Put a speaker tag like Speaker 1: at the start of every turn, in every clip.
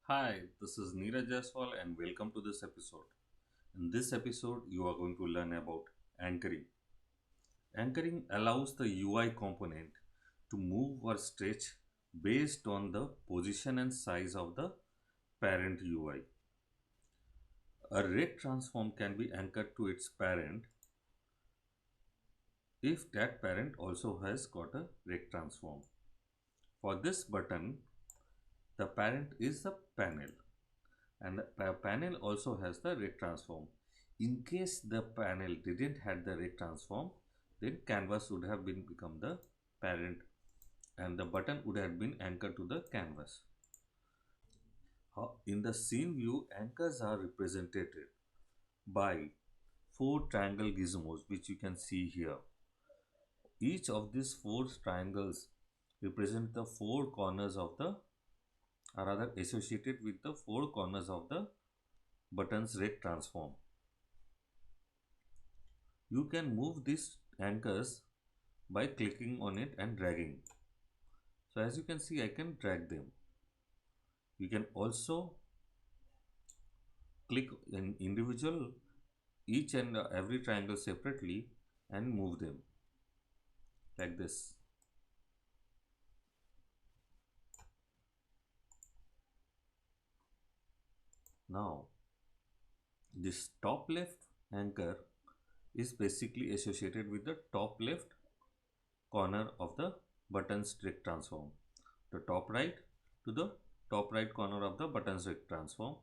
Speaker 1: Hi, this is Neeraj Jaiswal and welcome to this episode. In this episode, you are going to learn about anchoring. Anchoring allows the UI component to move or stretch based on the position and size of the parent UI. A rect transform can be anchored to its parent if that parent also has got a rect transform. For this button, the parent is the panel and the panel also has the rect transform. In case the panel didn't have the rect transform, then canvas would have become the parent and the button would have been anchored to the canvas. In the scene view, anchors are represented by four triangle gizmos which you can see here. Each of these four triangles represent the four corners of the, or rather associated with the four corners of the button's rect transform. You can move these anchors by clicking on it and dragging. So as you can see, I can drag them. You can also click in individual each and every triangle separately and move them like this. Now this top left anchor is basically associated with the top left corner of the button's rect transform. The top right to the top right corner of the button's rect transform.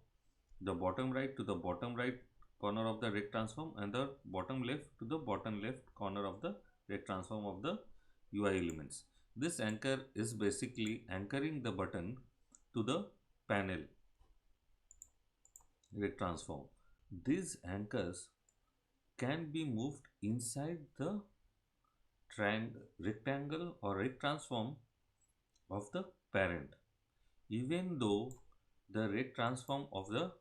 Speaker 1: The bottom right to the bottom right corner of the rect transform, and the bottom left to the bottom left corner of the rect transform of the UI elements. This anchor is basically anchoring the button to the panel rect transform. These anchors can be moved inside the rectangle or rect transform of the parent, even though the rect transform of the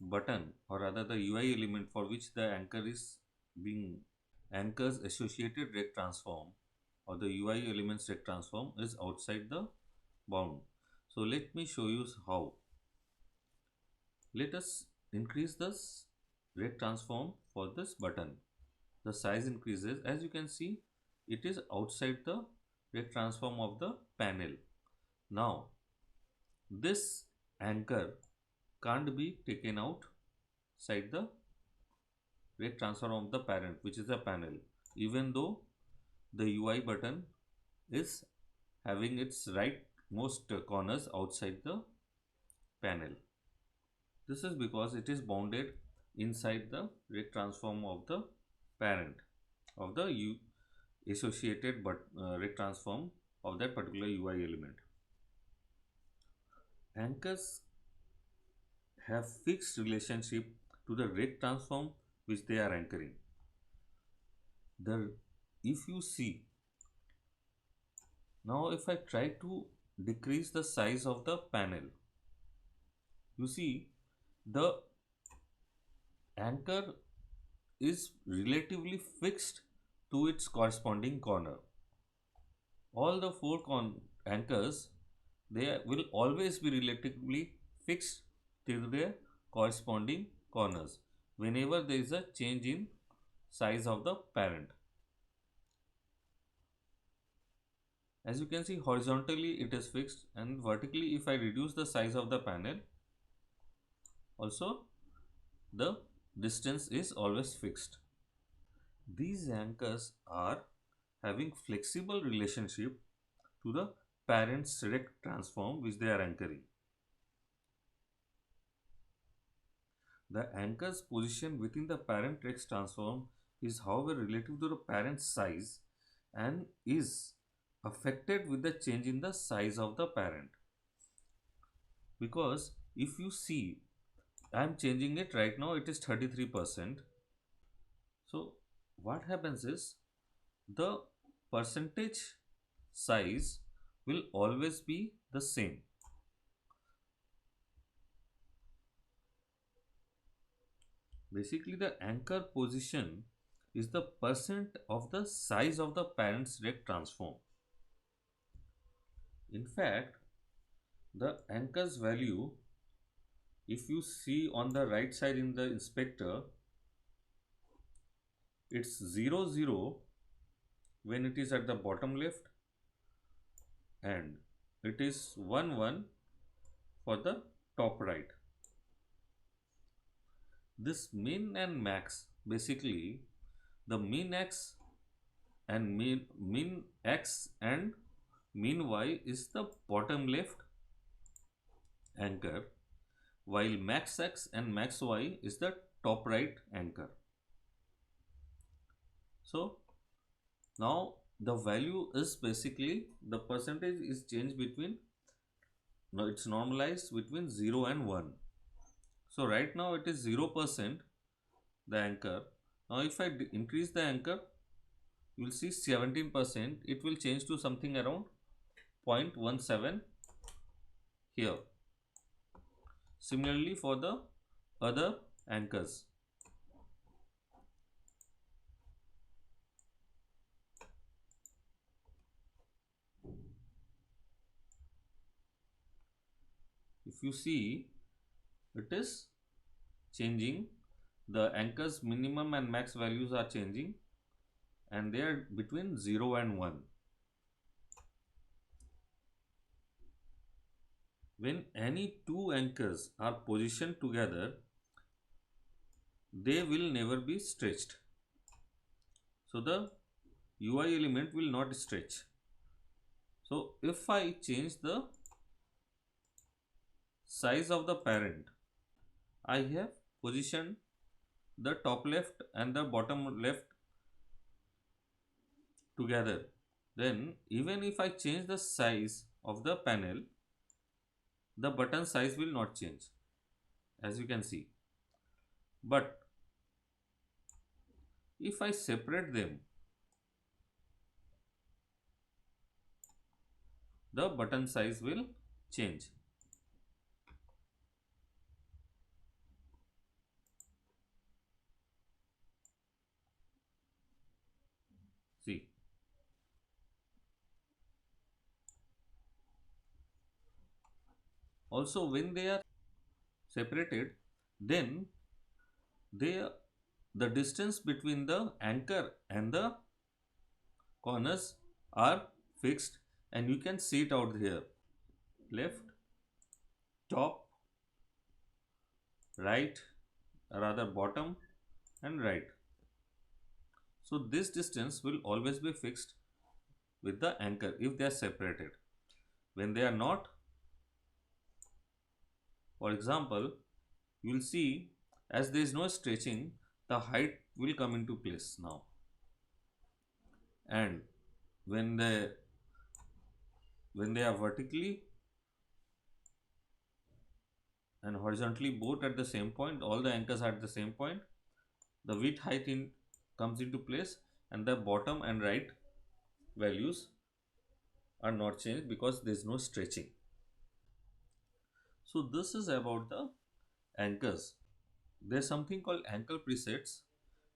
Speaker 1: button, or rather the UI element for which the anchor is being anchors associated rect transform or the UI elements rect transform is outside the bound. So let me show you how. Let us increase this rect transform for this button. The size increases. As you can see, it is outside the rect transform of the panel. Now this anchor can't be taken outside the rect transform of the parent, which is the panel, even though the UI button is having its rightmost corners outside the panel. This is because it is bounded inside the rect transform of the parent of the associated rect transform of that particular UI element. Anchors have fixed relationship to the rect transform which they are anchoring. If you see, now if I try to decrease the size of the panel, you see the anchor is relatively fixed to its corresponding corner. All the four anchors, they will always be relatively fixed to their corresponding corners whenever there is a change in size of the parent. As you can see, horizontally it is fixed, and vertically if I reduce the size of the panel, also the distance is always fixed. These anchors are having flexible relationship to the parent's rect transform which they are anchoring. The anchor's position within the parent rect transform is however relative to the parent's size and is affected with the change in the size of the parent. Because if you see, I am changing it right now, it is 33%. So what happens is the percentage size will always be the same. Basically, the anchor position is the percent of the size of the parent's rect transform. In fact, The anchor's value, if you see on the right side in the inspector, it's 0 0 when it is at the bottom left, and it is 1 1 for the top right. This min and max, basically the min x and min x and min y is the bottom left anchor, while max x and max y is the top right anchor. So now the value is basically the percentage is changed between, no, it's normalized between 0 and 1. So right now it is 0% the anchor. Now if I increase the anchor, you will see 17%, it will change to something around 0.17 here. Similarly for the other anchors. If you see, it is changing, the anchors minimum and max values are changing, and they are between 0 and 1. When any two anchors are positioned together, they will never be stretched. So the UI element will not stretch. So if I change the size of the parent, I have positioned the top left and the bottom left together. Then even if I change the size of the panel, the button size will not change, as you can see. But if I separate them, the button size will change. See. Also when they are separated, then they, the distance between the anchor and the corners are fixed, and you can see it out here: left, top, right, rather bottom, and right. So this distance will always be fixed with the anchor if they are separated. When they are not, for example, you will see as there is no stretching, the height will come into place now. And when they are vertically and horizontally both at the same point, all the anchors are at the same point, the width height comes into place, and the bottom and right values are not changed because there is no stretching. So this is about the anchors. There's something called anchor presets,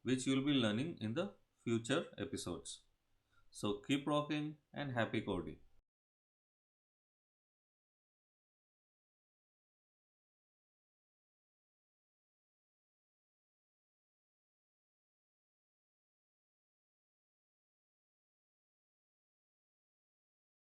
Speaker 1: which you will be learning in the future episodes. So keep rocking and happy coding.